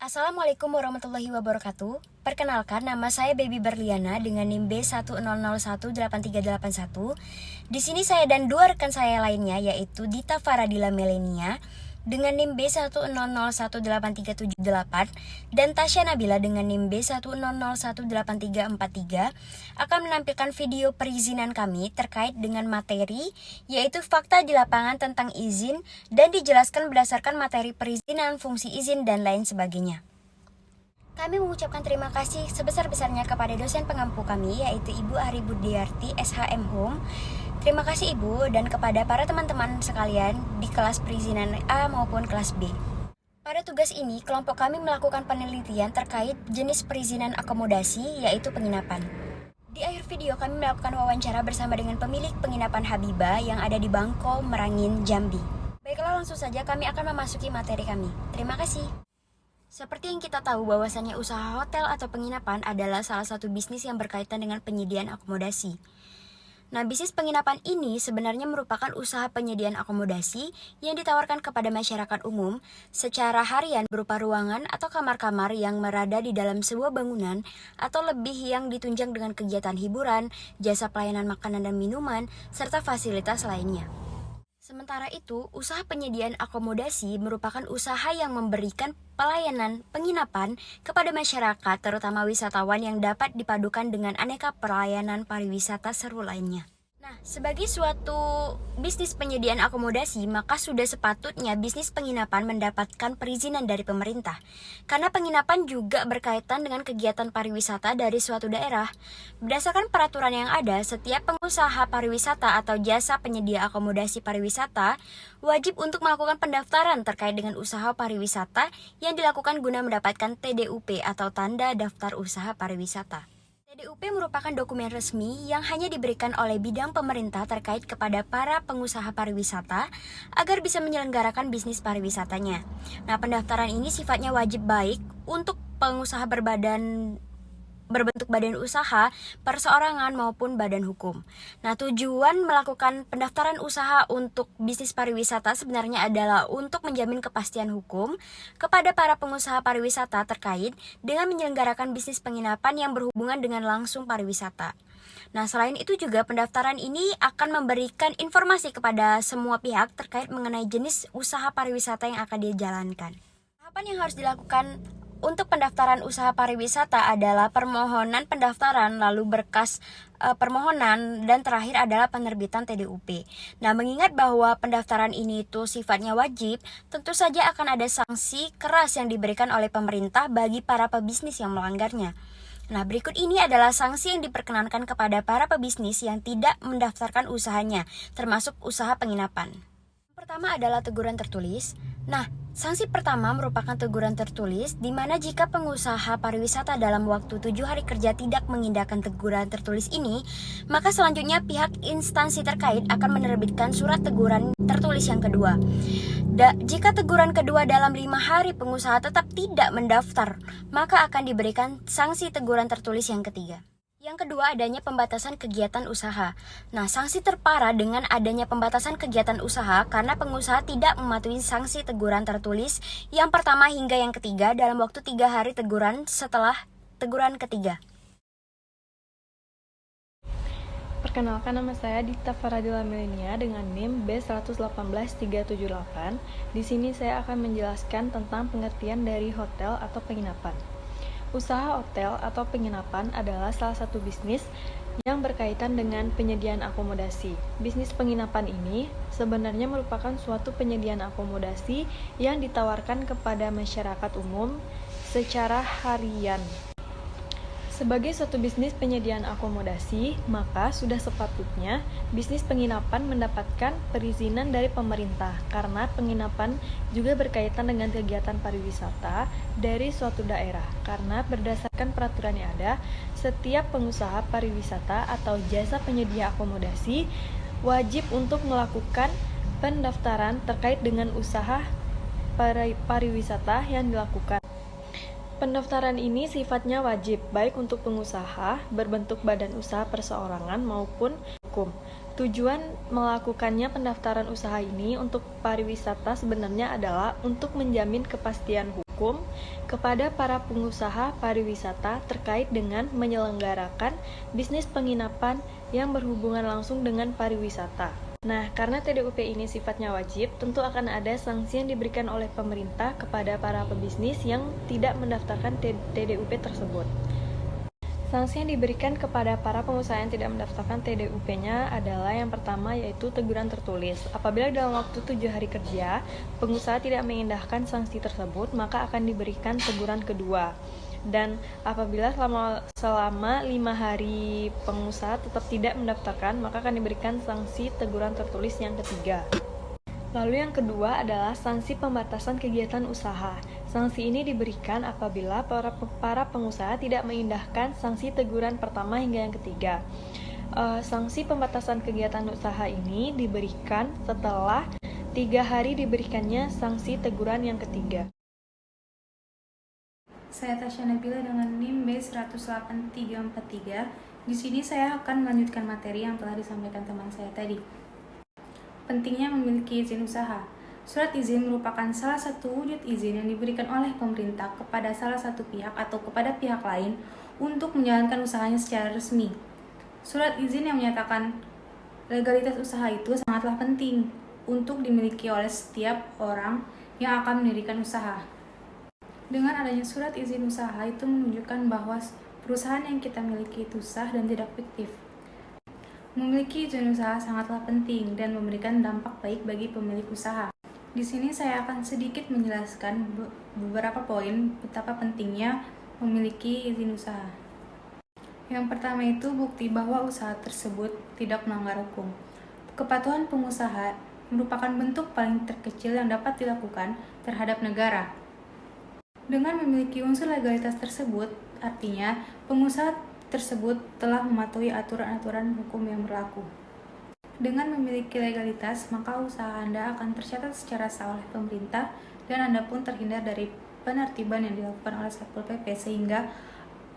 Assalamualaikum warahmatullahi wabarakatuh. Perkenalkan, nama saya Baby Berliana dengan NIM B10018381. Di sini saya dan dua rekan saya lainnya yaitu Dita Faradila Melenia dengan NIM B10018378 dan Tasya Nabila dengan NIM B10018343 akan menampilkan video perizinan kami terkait dengan materi yaitu fakta di lapangan tentang izin dan dijelaskan berdasarkan materi perizinan, fungsi izin, dan lain sebagainya. Kami mengucapkan terima kasih sebesar-besarnya kepada dosen pengampu kami yaitu Ibu Ari Budiarti SHM Hum. Terima kasih Ibu dan kepada para teman-teman sekalian di kelas perizinan A maupun kelas B. Pada tugas ini, kelompok kami melakukan penelitian terkait jenis perizinan akomodasi yaitu penginapan. Di akhir video kami melakukan wawancara bersama dengan pemilik penginapan Habibah yang ada di Bangko, Merangin, Jambi. Baiklah, langsung saja kami akan memasuki materi kami. Terima kasih. Seperti yang kita tahu bahwasannya usaha hotel atau penginapan adalah salah satu bisnis yang berkaitan dengan penyediaan akomodasi. Nah, bisnis penginapan ini sebenarnya merupakan usaha penyediaan akomodasi yang ditawarkan kepada masyarakat umum secara harian berupa ruangan atau kamar-kamar yang berada di dalam sebuah bangunan atau lebih yang ditunjang dengan kegiatan hiburan, jasa pelayanan makanan dan minuman, serta fasilitas lainnya. Sementara itu, usaha penyediaan akomodasi merupakan usaha yang memberikan pelayanan penginapan kepada masyarakat, terutama wisatawan yang dapat dipadukan dengan aneka pelayanan pariwisata seru lainnya. Nah, sebagai suatu bisnis penyediaan akomodasi, maka sudah sepatutnya bisnis penginapan mendapatkan perizinan dari pemerintah. Karena penginapan juga berkaitan dengan kegiatan pariwisata dari suatu daerah. Berdasarkan peraturan yang ada, setiap pengusaha pariwisata atau jasa penyedia akomodasi pariwisata wajib untuk melakukan pendaftaran terkait dengan usaha pariwisata yang dilakukan guna mendapatkan TDUP atau Tanda Daftar Usaha Pariwisata. TDUP merupakan dokumen resmi yang hanya diberikan oleh bidang pemerintah terkait kepada para pengusaha pariwisata agar bisa menyelenggarakan bisnis pariwisatanya. Nah, pendaftaran ini sifatnya wajib baik untuk pengusaha berbentuk badan usaha, perseorangan maupun badan hukum. Nah, tujuan melakukan pendaftaran usaha untuk bisnis pariwisata sebenarnya adalah untuk menjamin kepastian hukum kepada para pengusaha pariwisata terkait dengan menyelenggarakan bisnis penginapan yang berhubungan dengan langsung pariwisata. Nah, selain itu juga pendaftaran ini akan memberikan informasi kepada semua pihak terkait mengenai jenis usaha pariwisata yang akan dijalankan. Tahapan yang harus dilakukan untuk pendaftaran usaha pariwisata adalah permohonan pendaftaran, lalu berkas permohonan, dan terakhir adalah penerbitan TDUP. Nah, mengingat bahwa pendaftaran ini itu sifatnya wajib, tentu saja akan ada sanksi keras yang diberikan oleh pemerintah bagi para pebisnis yang melanggarnya. Nah, berikut ini adalah sanksi yang diperkenankan kepada para pebisnis yang tidak mendaftarkan usahanya, termasuk usaha penginapan. Pertama adalah teguran tertulis. Nah, sanksi pertama merupakan teguran tertulis di mana jika pengusaha pariwisata dalam waktu 7 hari kerja tidak mengindahkan teguran tertulis ini, maka selanjutnya pihak instansi terkait akan menerbitkan surat teguran tertulis yang kedua. Jika teguran kedua dalam 5 hari pengusaha tetap tidak mendaftar, maka akan diberikan sanksi teguran tertulis yang ketiga. Yang kedua, adanya pembatasan kegiatan usaha. Nah, sanksi terparah dengan adanya pembatasan kegiatan usaha karena pengusaha tidak mematuhi sanksi teguran tertulis yang pertama hingga yang ketiga dalam waktu 3 hari teguran setelah teguran ketiga. Perkenalkan, nama saya Dita Faradila Melenia dengan NIM B118378. Di sini saya akan menjelaskan tentang pengertian dari hotel atau penginapan. Usaha hotel atau penginapan adalah salah satu bisnis yang berkaitan dengan penyediaan akomodasi. Bisnis penginapan ini sebenarnya merupakan suatu penyediaan akomodasi yang ditawarkan kepada masyarakat umum secara harian. Sebagai suatu bisnis penyediaan akomodasi, maka sudah sepatutnya bisnis penginapan mendapatkan perizinan dari pemerintah karena penginapan juga berkaitan dengan kegiatan pariwisata dari suatu daerah. Karena berdasarkan peraturan yang ada, setiap pengusaha pariwisata atau jasa penyedia akomodasi wajib untuk melakukan pendaftaran terkait dengan usaha pariwisata yang dilakukan. Pendaftaran ini sifatnya wajib, baik untuk pengusaha berbentuk badan usaha perseorangan maupun hukum. Tujuan melakukannya pendaftaran usaha ini untuk pariwisata sebenarnya adalah untuk menjamin kepastian hukum hukum kepada para pengusaha pariwisata terkait dengan menyelenggarakan bisnis penginapan yang berhubungan langsung dengan pariwisata. Nah, karena TDUP ini sifatnya wajib, tentu akan ada sanksi yang diberikan oleh pemerintah kepada para pebisnis yang tidak mendaftarkan TDUP tersebut. Sanksi yang diberikan kepada para pengusaha yang tidak mendaftarkan TDUP-nya adalah yang pertama yaitu teguran tertulis. Apabila dalam waktu 7 hari kerja, pengusaha tidak mengindahkan sanksi tersebut, maka akan diberikan teguran kedua. Dan apabila selama 5 hari pengusaha tetap tidak mendaftarkan, maka akan diberikan sanksi teguran tertulis yang ketiga. Lalu yang kedua adalah sanksi pembatasan kegiatan usaha. Sanksi ini diberikan apabila para pengusaha tidak mengindahkan sanksi teguran pertama hingga yang ketiga. Sanksi pembatasan kegiatan usaha ini diberikan setelah 3 hari diberikannya sanksi teguran yang ketiga. Saya Tasya Nabila dengan NIM B18343. Di sini saya akan melanjutkan materi yang telah disampaikan teman saya tadi. Pentingnya memiliki izin usaha. Surat izin merupakan salah satu wujud izin yang diberikan oleh pemerintah kepada salah satu pihak atau kepada pihak lain untuk menjalankan usahanya secara resmi. Surat izin yang menyatakan legalitas usaha itu sangatlah penting untuk dimiliki oleh setiap orang yang akan mendirikan usaha. Dengan adanya surat izin usaha itu menunjukkan bahwa perusahaan yang kita miliki itu sah dan tidak fiktif. Memiliki izin usaha sangatlah penting dan memberikan dampak baik bagi pemilik usaha. Di sini saya akan sedikit menjelaskan beberapa poin betapa pentingnya memiliki izin usaha. Yang pertama itu bukti bahwa usaha tersebut tidak melanggar hukum. Kepatuhan pengusaha merupakan bentuk paling terkecil yang dapat dilakukan terhadap negara. Dengan memiliki unsur legalitas tersebut, artinya pengusaha tersebut telah mematuhi aturan-aturan hukum yang berlaku. Dengan memiliki legalitas, maka usaha Anda akan tercatat secara sah oleh pemerintah dan Anda pun terhindar dari penertiban yang dilakukan oleh Satpol PP sehingga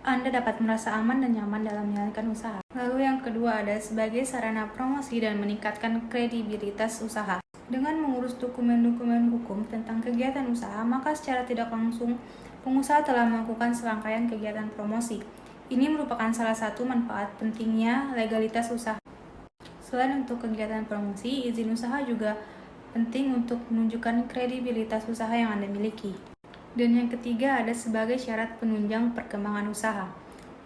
Anda dapat merasa aman dan nyaman dalam menjalankan usaha. Lalu yang kedua ada sebagai sarana promosi dan meningkatkan kredibilitas usaha. Dengan mengurus dokumen-dokumen hukum tentang kegiatan usaha, maka secara tidak langsung pengusaha telah melakukan serangkaian kegiatan promosi. Ini merupakan salah satu manfaat pentingnya legalitas usaha. Selain untuk kegiatan promosi, izin usaha juga penting untuk menunjukkan kredibilitas usaha yang Anda miliki. Dan yang ketiga ada sebagai syarat penunjang perkembangan usaha.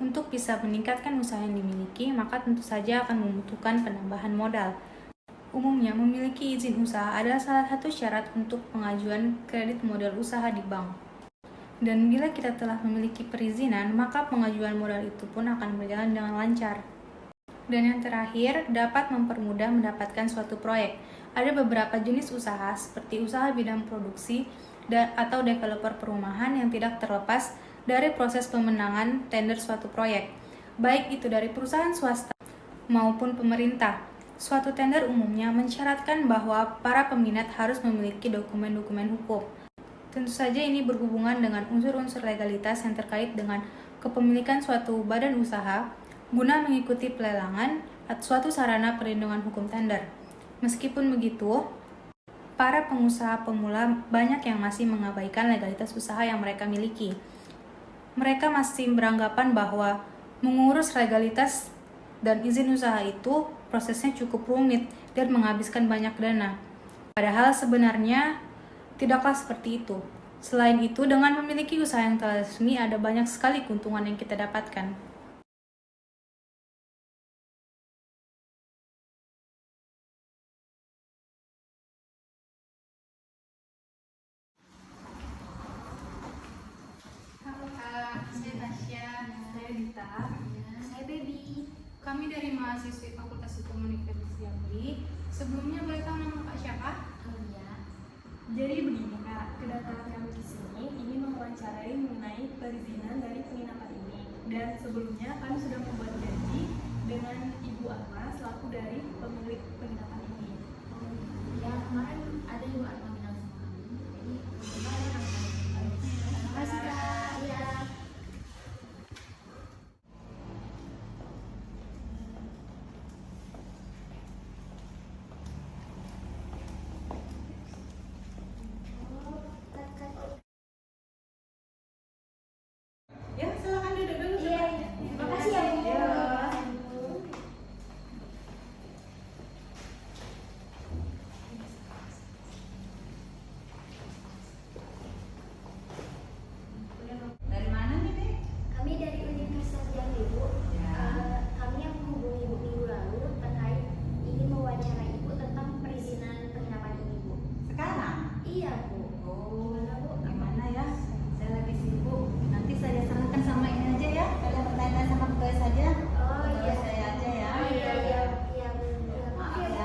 Untuk bisa meningkatkan usaha yang dimiliki, maka tentu saja akan membutuhkan penambahan modal. Umumnya, memiliki izin usaha adalah salah satu syarat untuk pengajuan kredit modal usaha di bank. Dan bila kita telah memiliki perizinan, maka pengajuan modal itu pun akan berjalan dengan lancar. Dan yang terakhir, dapat mempermudah mendapatkan suatu proyek. Ada beberapa jenis usaha seperti usaha bidang produksi atau developer perumahan yang tidak terlepas dari proses pemenangan tender suatu proyek, baik itu dari perusahaan swasta maupun pemerintah. Suatu tender umumnya mensyaratkan bahwa para peminat harus memiliki dokumen-dokumen hukum. Tentu saja ini berhubungan dengan unsur-unsur legalitas yang terkait dengan kepemilikan suatu badan usaha guna mengikuti pelelangan atau suatu sarana perlindungan hukum tender. Meskipun begitu, para pengusaha pemula banyak yang masih mengabaikan legalitas usaha yang mereka miliki. Mereka masih beranggapan bahwa mengurus legalitas dan izin usaha itu prosesnya cukup rumit dan menghabiskan banyak dana. Padahal sebenarnya tidaklah seperti itu. Selain itu, dengan memiliki usaha yang telah resmi, ada banyak sekali keuntungan yang kita dapatkan. Halo Kak, saya Tasya. Saya Dita. Saya Baby. Kami dari mahasiswi Fakultas Hukum Universitas Jambi. Sebelumnya boleh tahu nama Kak siapa? Oh iya. Jadi begini Kak, kedatangan kami di sini ingin mewawancarai mengenai perizinan dari penginapan ini. Dan sebelumnya kami sudah membuat janji dengan Ibu Alma selaku dari pemilik penginapan ini. Ya, kemarin ada juga Arma bilang sama kami. Jadi, sebenarnya terima kasih Kak. Iya. ya Bu. Oh, Gimana Bu? gimana ya? Saya lagi sibuk. Nanti saya serahkan sama ini aja ya. Kalian bertanya sama pegawai saja. Oh iya. Pegawai saya aja ya. Oh iya iya iya Bu. Maaf ya, Bu.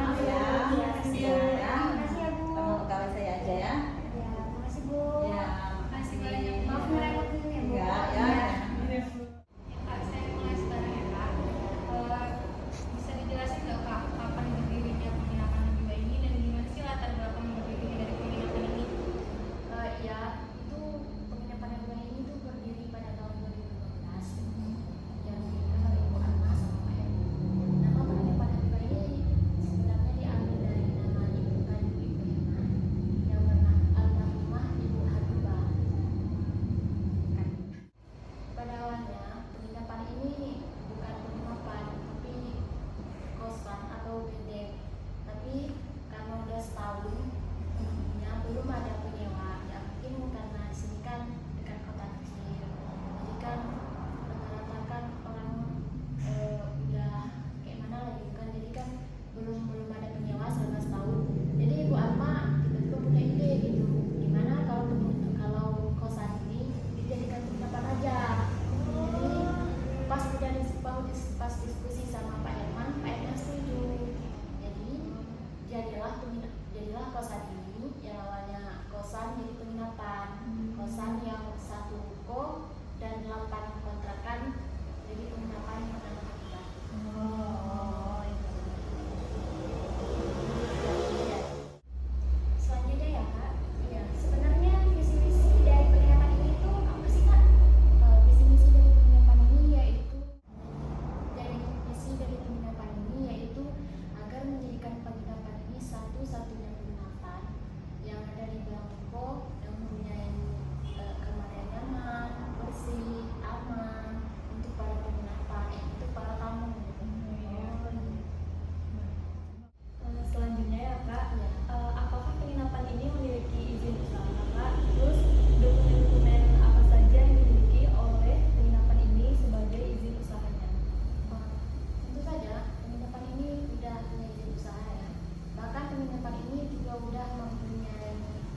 maaf ya. Iya, Makasih iya. ya. Makasih ya Bu. Sama pegawai saya aja ya. Ya, makasih Bu. Ya, Makasih banyak. Maaf ngerepotin ya Bu. Enggak ya. Ya, Kak, saya mulai sekarang ya Kak. Bisa dijelasin nggak Kak, kapan berdirinya penginapan Nabiwa ini dan gimana sih latar belakang berdirinya dari penginapan ini? Ya, itu penginapan Nabiwa ini tuh berdiri pada tahun 2015 yang didirikan oleh Ibu Alma sama Pak Heru. Nama penginapan Nabiwa ini sebenarnya diambil dari nama ibu kandung Ibu Herman yang bernama almarhumah Ibu Habibah. Pada awalnya penginapan ini bukan penginapan tapi kosan atau bedeng. Tapi karena udah setahun ya belum ada penyewa. Ya mungkin karena di sini kan dekat kota kecil. Jadi kan rata-rata kan orang udah kayak mana lagi kan. Jadi kan belum ada penyewa selama setahun. Jadi Ibu Alma tiba-tiba punya ide gitu. Gimana kalau kosan ini dijadikan penginapan aja. Jadi pas diskusi sama Pak Herman setuju. Jadi jadilah kosan ini yang awalnya kosan jadi penginapan. Kosan yang 1 ruko dan 8 kontrakan jadi penginapan yang pertama kita. Selanjutnya ya Kak, iya sebenarnya visi misi dari penginapan ini tuh apa sih Kak? Visi misi dari penginapan ini yaitu agar menjadikan penginapan ini satu-satunya penginapan yang ada di Bangkok yang mempunyai kamar yang nyaman, bersih, aman untuk para penginapan, untuk para tamu. Selanjutnya ya Kak, Iya. apakah penginapan ini memiliki izin usaha Kak? Terus dokumen-dokumen apa saja yang dimiliki oleh penginapan ini sebagai izin usahanya? Tentu saja penginapan ini udah punya izin usaha ya. Bahkan penginapan ini juga udah mempunyai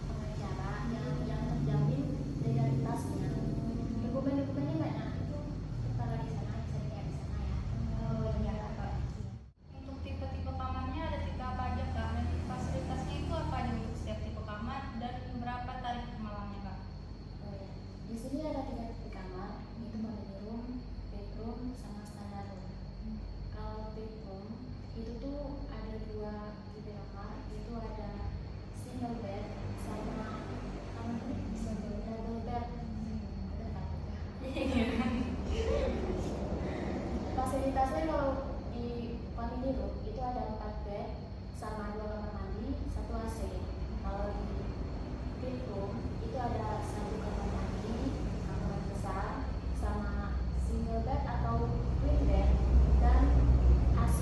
pengacara yang terjamin legalitasnya. Dokumen-dokumennya banyak itu tertara di sana, bisa dilihat di sana ya. Oh iya Kak. Untuk tipe-tipe kamarnya ada tipe apa aja Kak? Dan fasilitasnya itu apa aja untuk setiap tipe kamar dan berapa tarif malamnya Kak? Oh ya. Di sini ada 3 tipe kamar, yaitu family room, bedroom, sama standar room. Kalau bedroom itu tuh ada 2 tipe kamar, itu ada single bed sama double bed. Ada takutnya. Fasilitasnya kalau di family room itu ada 4 bed sama 2 kamar mandi, 1 AC. Kalau di bedroom itu ada 1 kamar mandi, kamar besar, sama single bed atau twin bed dan AC.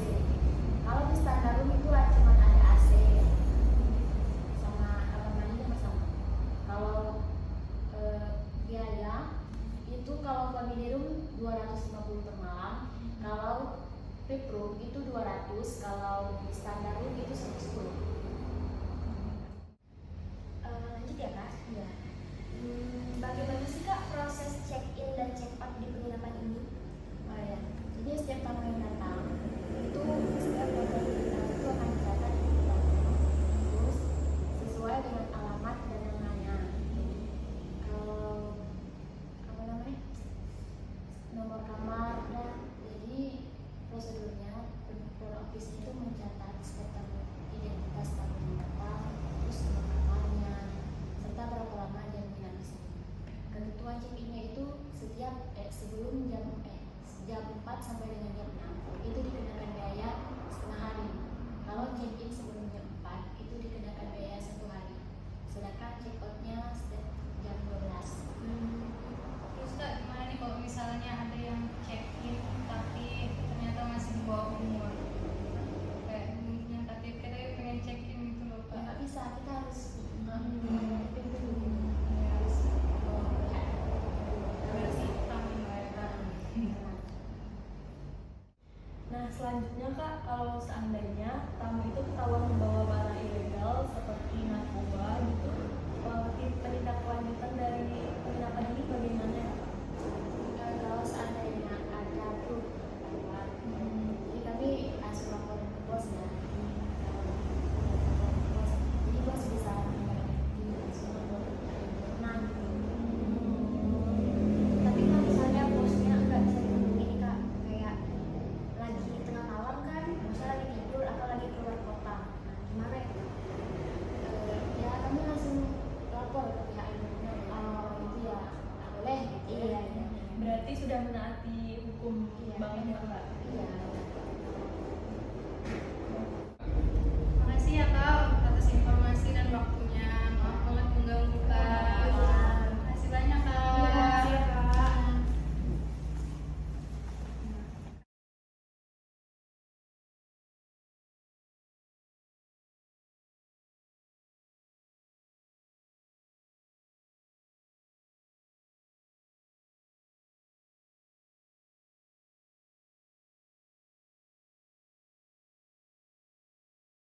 Kalau di standar room itu cuma ada AC sama kamar mandinya bersama. Kalau biaya itu kalau family room 250 per malam, kalau bedroom itu 200, kalau di standar room itu 110. Lanjut ya Kak? Iya. Bagaimana sih Kak proses check-in dan check-out di penginapan ini? Oh ya, jadi setiap tamu yang datang itu setiap hotel kita itu akan dicatat di kitanya, terus sesuai dengan alamat dan namanya. Kalau apa namanya nomor kamar dan jadi prosedurnya front office itu mencatat setiap tamu, identitas tamu yang datang, terus nomor kamarnya, serta berapa lama dia menginap di sini. Ketentuan check-innya itu setiap sebelum jam 4 sampai dengan jam 6 itu dikenakan biaya setengah hari. Kalau check-in sebelum jam 4 itu dikenakan biaya 1 hari. Sedangkan check-outnya jam 12. Terus Kak, gimana nih kalau misalnya ada yang check-in tapi ternyata masih di bawah umur? Kayak punya KTP tapi pengen check-in gitu loh Ya Kak. nggak bisa, kita harus